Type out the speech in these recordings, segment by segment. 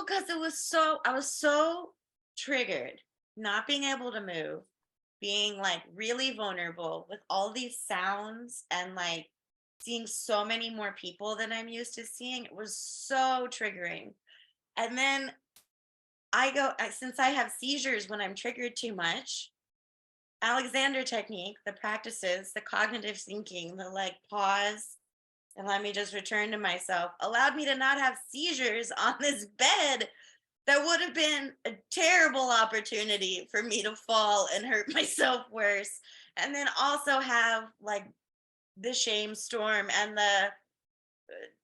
because I was so triggered, not being able to move, being like really vulnerable with all these sounds and like seeing so many more people than I'm used to seeing. It was so triggering. And then since I have seizures when I'm triggered too much, Alexander technique, the practices, the cognitive thinking, the like pause and let me just return to myself allowed me to not have seizures on this bed that would have been a terrible opportunity for me to fall and hurt myself worse. And then also have like the shame storm and the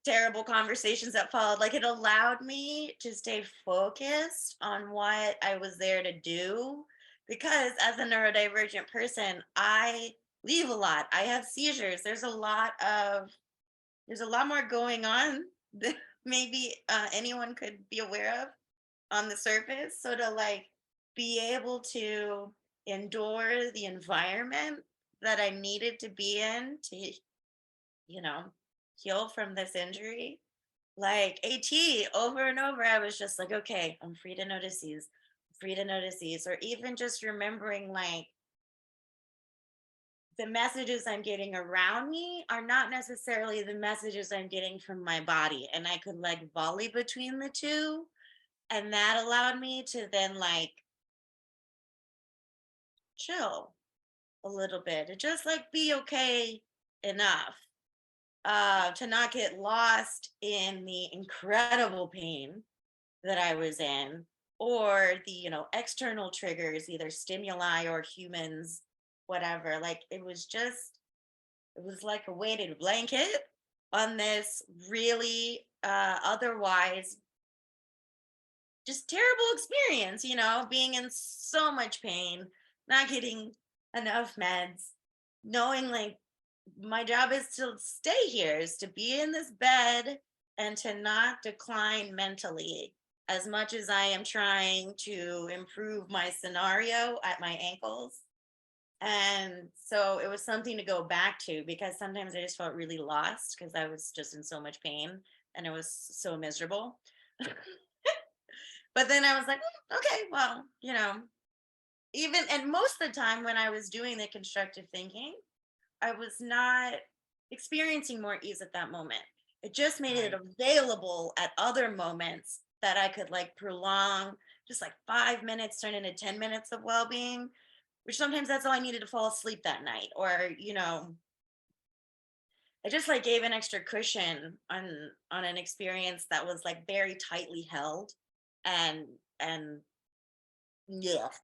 terrible conversations that followed. Like it allowed me to stay focused on what I was there to do. Because as a neurodivergent person, I leave a lot. I have seizures. There's a lot more going on than maybe anyone could be aware of on the surface. So to like be able to endure the environment that I needed to be in to, you know, heal from this injury, like AT over and over, I was just like, okay, I'm free to notice these, free to notice these, or even just remembering like the messages I'm getting around me are not necessarily the messages I'm getting from my body. And I could like volley between the two. And that allowed me to then like chill a little bit and just like be okay enough to not get lost in the incredible pain that I was in or the, external triggers, either stimuli or humans, whatever. Like it was like a weighted blanket on this really otherwise just terrible experience, being in so much pain, not getting enough meds, knowing like my job is to stay here, is to be in this bed and to not decline mentally as much as I am trying to improve my scenario at my ankles. And so it was something to go back to because sometimes I just felt really lost because I was just in so much pain and it was so miserable. But then I was like, okay, well, even and most of the time when I was doing the constructive thinking, I was not experiencing more ease at that moment. It just made it Right. available at other moments that I could like prolong, just like 5 minutes turn into 10 minutes of well being, which sometimes that's all I needed to fall asleep that night. Or, I just like gave an extra cushion on an experience that was like very tightly held and yeah.